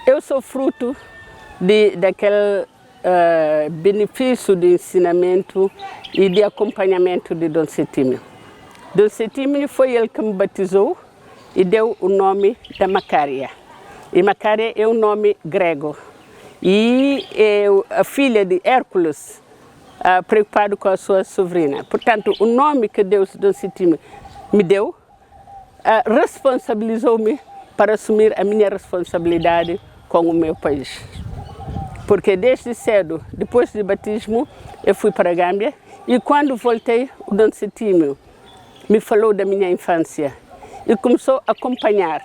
Eu sou fruto daquele benefício de ensinamento e de acompanhamento de Dom Setímio. Dom Setímio foi ele que me batizou e deu o nome da Macária. E Macária é um nome grego. E é a filha de Hércules, preocupado com a sua sobrinha. Portanto, o nome que Deus, Dom Setímio, me deu, responsabilizou-me para assumir a minha responsabilidade com o meu país. Porque desde cedo, depois do batismo, eu fui para a Gâmbia e quando voltei, o Dom Setímio me falou da minha infância e começou a acompanhar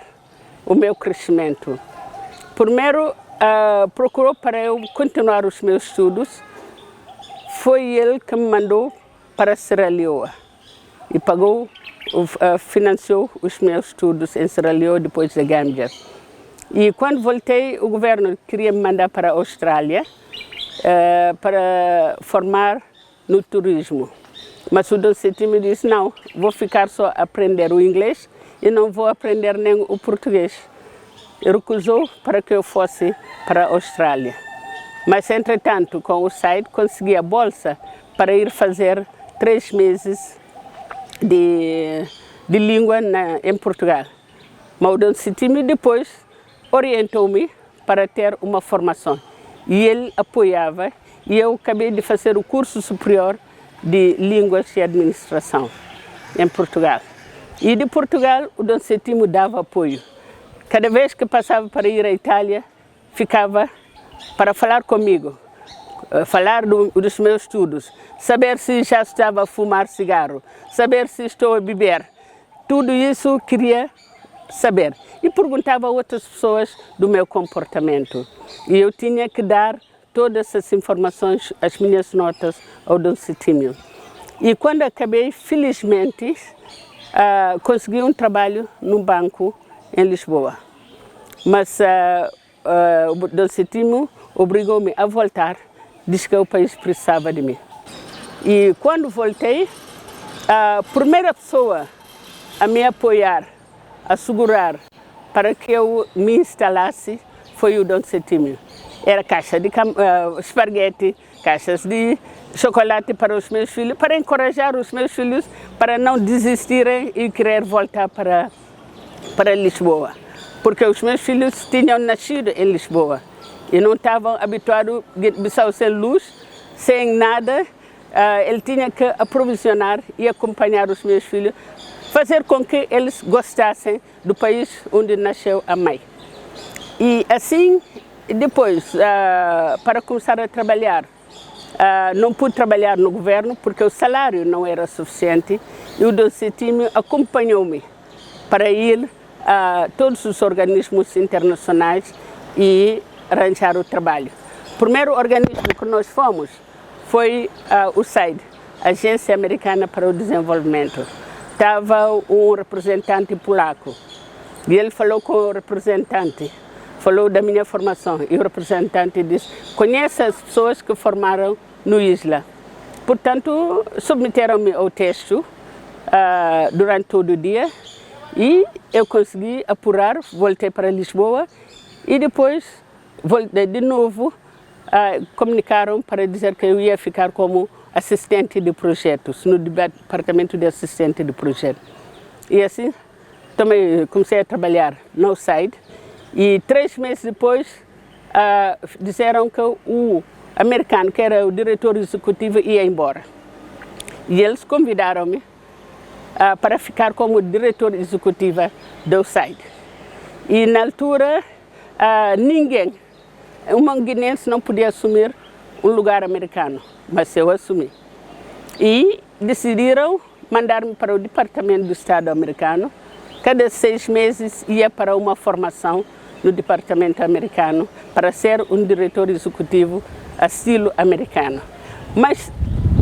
o meu crescimento. Primeiro, procurou para eu continuar os meus estudos. Foi ele que me mandou para Serra Leoa e financiou os meus estudos em Serra Leoa depois da Gâmbia. E quando voltei, o governo queria me mandar para a Austrália para formar no turismo. Mas o Dom Setímio disse, não, vou ficar só a aprender o inglês e não vou aprender nem o português. Ele recusou para que eu fosse para a Austrália. Mas, entretanto, com o SAID, consegui a bolsa para ir fazer 3 meses de língua em Portugal. Mas o Dom Setímio depois orientou-me para ter uma formação. E ele apoiava, e eu acabei de fazer o curso superior de Línguas e Administração em Portugal. E de Portugal, o Dom Setímio dava apoio. Cada vez que passava para ir à Itália, ficava para falar comigo, falar dos meus estudos, saber se já estava a fumar cigarro, saber se estou a beber. Tudo isso queria saber. E perguntava a outras pessoas do meu comportamento. E eu tinha que dar todas essas informações, as minhas notas, ao Dom Setímio. E quando acabei, felizmente, consegui um trabalho num banco em Lisboa. Mas o Dom Setímio obrigou-me a voltar, disse que o país precisava de mim. E quando voltei, a primeira pessoa a me apoiar, a segurar para que eu me instalasse foi o Dom Setímio. Era caixa de esparguete, caixas de chocolate para os meus filhos, para encorajar os meus filhos para não desistirem e querer voltar para Lisboa. Porque os meus filhos tinham nascido em Lisboa e não estavam habituados a sem luz, sem nada. Ele tinha que aprovisionar e acompanhar os meus filhos, fazer com que eles gostassem do país onde nasceu a mãe. E assim, depois, para começar a trabalhar, não pude trabalhar no governo porque o salário não era suficiente e o Dom Setímio acompanhou-me para ir a todos os organismos internacionais e arranjar o trabalho. O primeiro organismo que nós fomos foi o SAID, Agência Americana para o Desenvolvimento. Estava um representante polaco e ele falou com o representante, falou da minha formação e o representante disse, conhece as pessoas que formaram no Isla. Portanto, submeteram-me ao texto durante todo o dia e eu consegui apurar, voltei para Lisboa e depois, de novo, comunicaram para dizer que eu ia ficar como assistente de projetos, no departamento de assistente de projeto. E assim, comecei a trabalhar no SAID e 3 meses depois disseram que o americano, que era o diretor executivo, ia embora. E eles convidaram-me para ficar como diretor executiva do SAID. E na altura, ninguém, um manguinense não podia assumir um lugar americano, mas eu assumi. E decidiram mandar-me para o Departamento do Estado americano. Cada 6 meses ia para uma formação no Departamento americano para ser um diretor executivo a estilo americano. Mas,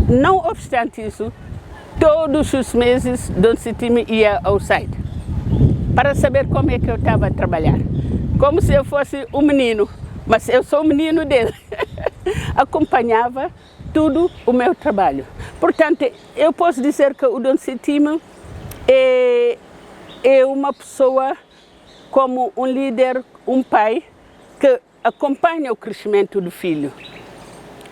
não obstante isso, todos os meses Dom Setímio ia ao SAID para saber como é que eu estava a trabalhar. Como se eu fosse um menino, mas eu sou o menino dele. Acompanhava tudo o meu trabalho. Portanto, eu posso dizer que o Dom Setímio é uma pessoa como um líder, um pai que acompanha o crescimento do filho.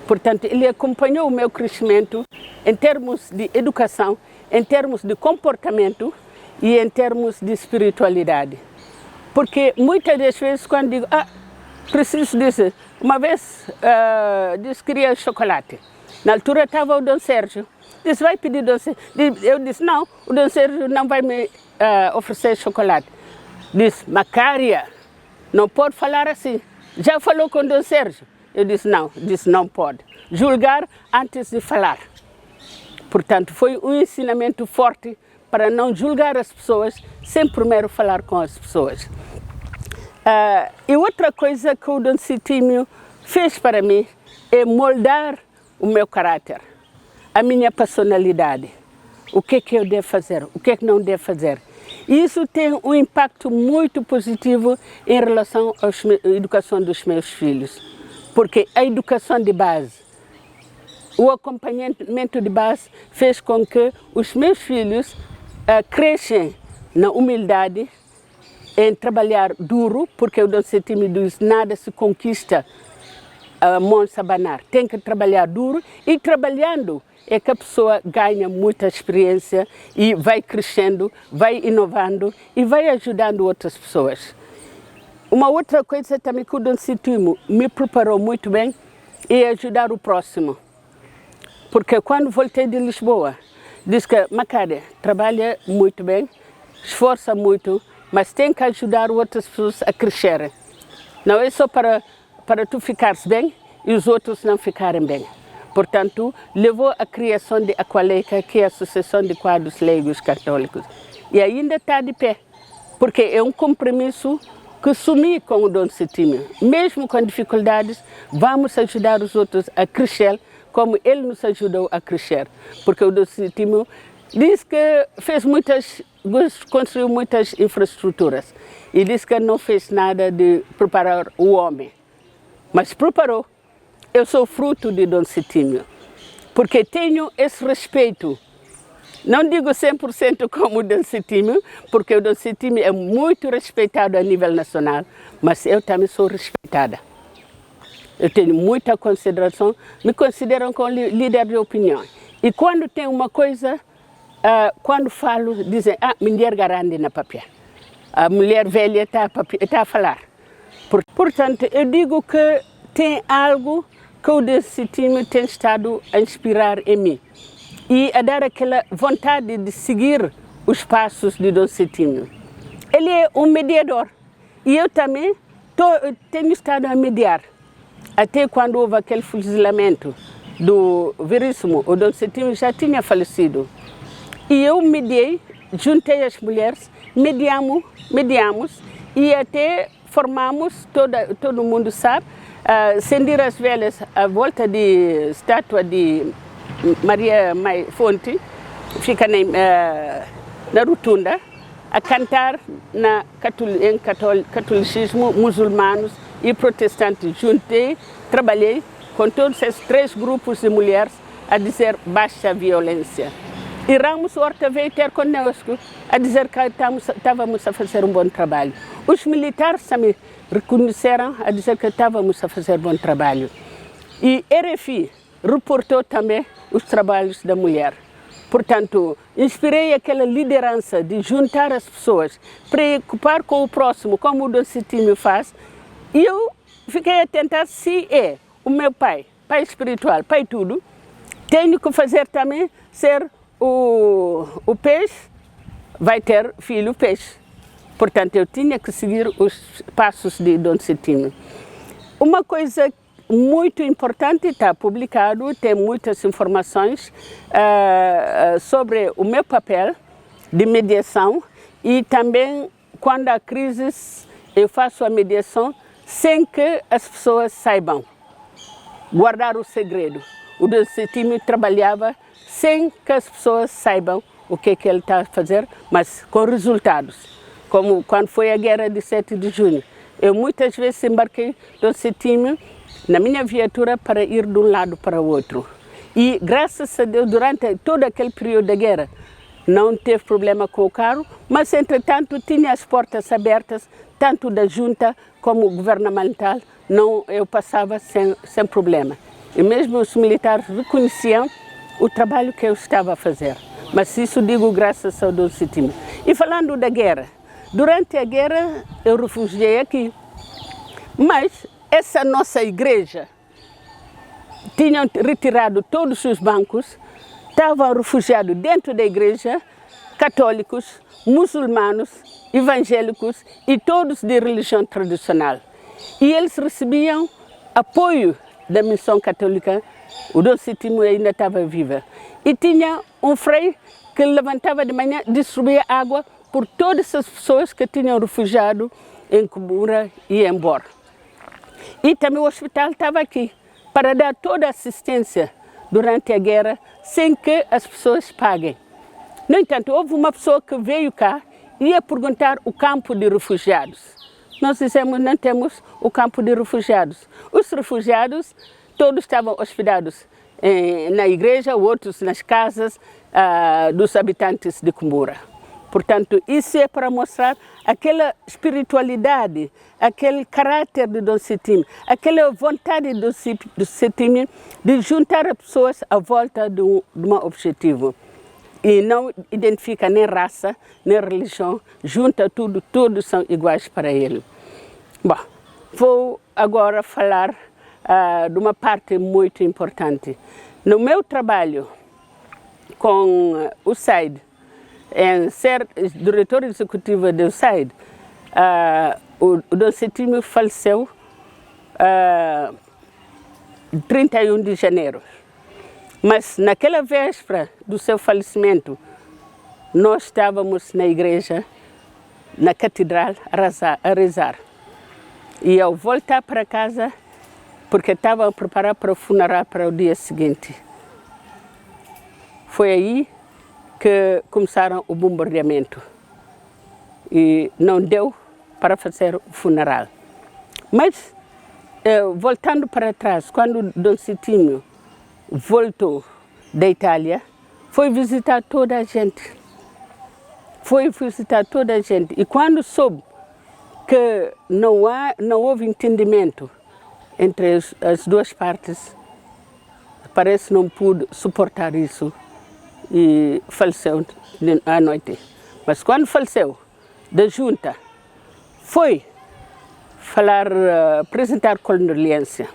Portanto, ele acompanhou o meu crescimento em termos de educação, em termos de comportamento e em termos de espiritualidade. Porque muitas das vezes quando digo, preciso disso, uma vez disse que queria chocolate. Na altura estava o Dom Sérgio. Disse, vai pedir Dom Sérgio. Eu disse, não, o Dom Sérgio não vai me oferecer chocolate. Disse, Macária, não pode falar assim. Já falou com o Dom Sérgio? Eu disse, não pode. Julgar antes de falar. Portanto, foi um ensinamento forte para não julgar as pessoas sem primeiro falar com as pessoas. E outra coisa que o Dom Citímio fez para mim é moldar o meu caráter, a minha personalidade. O que é que eu devo fazer, o que é que não devo fazer. E isso tem um impacto muito positivo em relação à educação dos meus filhos. Porque a educação de base, o acompanhamento de base fez com que os meus filhos crescem na humildade, em trabalhar duro, porque o Dom Citímio diz nada se conquista mãos a abanar. Tem que trabalhar duro e trabalhando é que a pessoa ganha muita experiência e vai crescendo, vai inovando e vai ajudando outras pessoas. Uma outra coisa também que o Dom Citímio me preparou muito bem é ajudar o próximo. Porque quando voltei de Lisboa, disse que Macária trabalha muito bem, esforça muito, mas tem que ajudar outras pessoas a crescerem. Não é só para tu ficares bem e os outros não ficarem bem. Portanto, levou à criação de Aqualeica, que é a Associação de Quadros Leigos Católicos. E ainda está de pé, porque é um compromisso que assumi com o Dom Citímio. Mesmo com dificuldades, vamos ajudar os outros a crescer, como ele nos ajudou a crescer. Porque o Dom Citímio diz que construiu muitas infraestruturas e diz que não fez nada de preparar o homem, mas preparou. Eu sou fruto de Dom Citímio, porque tenho esse respeito. Não digo 100% como o Dom Citímio, porque o Dom Citímio é muito respeitado a nível nacional, mas eu também sou respeitada. Eu tenho muita consideração, me consideram como líder de opinião. E quando tem uma coisa, quando falo, dizem, mulher grande na papel. A mulher velha está a falar. Portanto, eu digo que tem algo que o Dom Citímio tem estado a inspirar em mim. E a dar aquela vontade de seguir os passos de Dom Citímio. Ele é um mediador. E eu também tenho estado a mediar. Até quando houve aquele fuzilamento do Veríssimo, o Dom Citímio já tinha falecido. E eu mediei, juntei as mulheres, mediamos e até formamos, todo mundo sabe, acender as velas à volta de estátua de Maria Fonte, fica na rotunda, a cantar em catolicismo, muçulmanos e protestantes. Juntei, trabalhei com todos esses 3 grupos de mulheres a dizer baixa violência. E Ramos Horta veio ter conosco a dizer que estávamos a fazer um bom trabalho. Os militares também reconheceram a dizer que estávamos a fazer bom trabalho. E RFI reportou também os trabalhos da mulher. Portanto, inspirei aquela liderança de juntar as pessoas, preocupar com o próximo, como o Dom Citímio faz. E eu fiquei a tentar, se é o meu pai espiritual, pai tudo, tenho que fazer também ser o peixe, vai ter filho peixe. Portanto, eu tinha que seguir os passos de Dom Citímio. Uma coisa muito importante, está publicado, tem muitas informações sobre o meu papel de mediação e também quando há crises eu faço a mediação sem que as pessoas saibam, guardar o segredo. O Dom Citímio trabalhava sem que as pessoas saibam o que ele está a fazer, mas com resultados. Como quando foi a guerra de 7 de junho. Eu muitas vezes embarquei Dom Citímio na minha viatura para ir de um lado para o outro. E graças a Deus, durante todo aquele período da guerra, não teve problema com o carro, mas entretanto tinha as portas abertas, tanto da junta como governamental, eu passava sem problema. E mesmo os militares reconheciam o trabalho que eu estava a fazer. Mas isso digo graças ao Dom Setimio. E falando da guerra, durante a guerra eu refugiei aqui, mas essa nossa igreja tinham retirado todos os bancos, estavam refugiados dentro da igreja, católicos, muçulmanos, evangélicos e todos de religião tradicional. E eles recebiam apoio da missão católica, o Dom Setimio ainda estava viva. E tinha um frei que levantava de manhã, distribuía água por todas as pessoas que tinham refugiado em Kumbura e em Bor. E também o hospital estava aqui, para dar toda a assistência durante a guerra, sem que as pessoas paguem. No entanto, houve uma pessoa que veio cá e ia perguntar o campo de refugiados. Nós dissemos, não temos o campo de refugiados. Os refugiados, todos estavam hospedados na igreja, outros nas casas dos habitantes de Kumbura. Portanto, isso é para mostrar aquela espiritualidade, aquele caráter de Dom Setimio, aquela vontade do Setimio de juntar as pessoas à volta de um objetivo. E não identifica nem raça, nem religião, junta tudo, todos são iguais para ele. Bom, vou agora falar de uma parte muito importante. No meu trabalho com o USAID, em ser diretor executivo do USAID, o Dom Setimio faleceu 31 de janeiro. Mas naquela véspera do seu falecimento, nós estávamos na igreja, na catedral, a rezar. E ao voltar para casa, porque estavam a preparar para o funeral para o dia seguinte, foi aí que começaram o bombardeamento e não deu para fazer o funeral. Mas, voltando para trás, quando Dom Setimio voltou da Itália, foi visitar toda a gente. E quando soube que não houve entendimento entre as duas partes, parece que não pude suportar isso e faleceu à noite. Mas quando faleceu, da junta, foi apresentar condolência.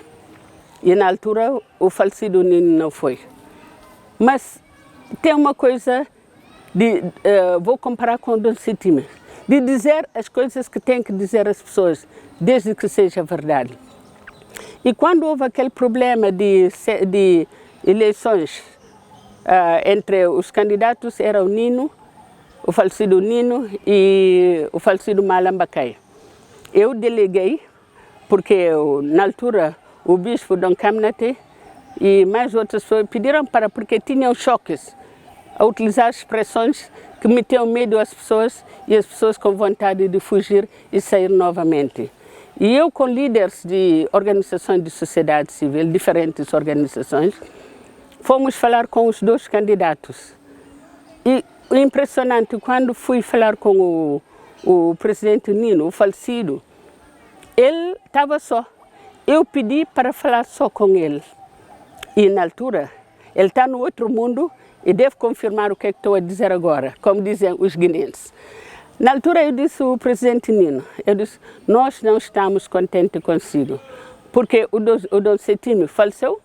E na altura o falecido Nino não foi. Mas tem uma coisa, vou comparar com o Dom Setimio, de dizer as coisas que tem que dizer às pessoas, desde que seja verdade. E quando houve aquele problema de eleições entre os candidatos, era o Nino, o falecido Nino e o falecido Malambacai. Eu deleguei, porque na altura o bispo Dom Camnate e mais outras pessoas pediram porque tinham choques a utilizar expressões que metiam medo às pessoas e as pessoas com vontade de fugir e sair novamente. E eu, com líderes de organizações de sociedade civil, diferentes organizações, fomos falar com os dois candidatos. E o impressionante, quando fui falar com o presidente Nino, o falecido, ele estava só. Eu pedi para falar só com ele. E na altura, ele está no outro mundo e deve confirmar o que estou a dizer agora, como dizem os guineenses. Na altura eu disse ao presidente Nino, eu disse, nós não estamos contentes consigo, porque o Dom Setimio faleceu,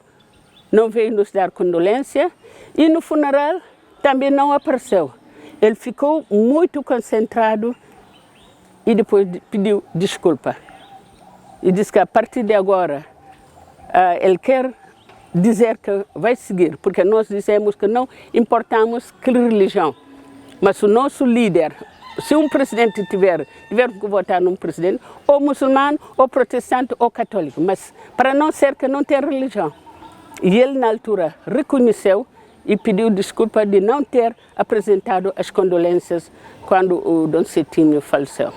não veio nos dar condolência e no funeral também não apareceu. Ele ficou muito concentrado e depois pediu desculpa. E disse que a partir de agora ele quer dizer que vai seguir, porque nós dizemos que não importamos que religião, mas o nosso líder, se um presidente tiver que votar num presidente, ou muçulmano, ou protestante, ou católico, mas para não ser que não tem religião. E ele, na altura, reconheceu e pediu desculpa de não ter apresentado as condolências quando o Dom Setimio faleceu.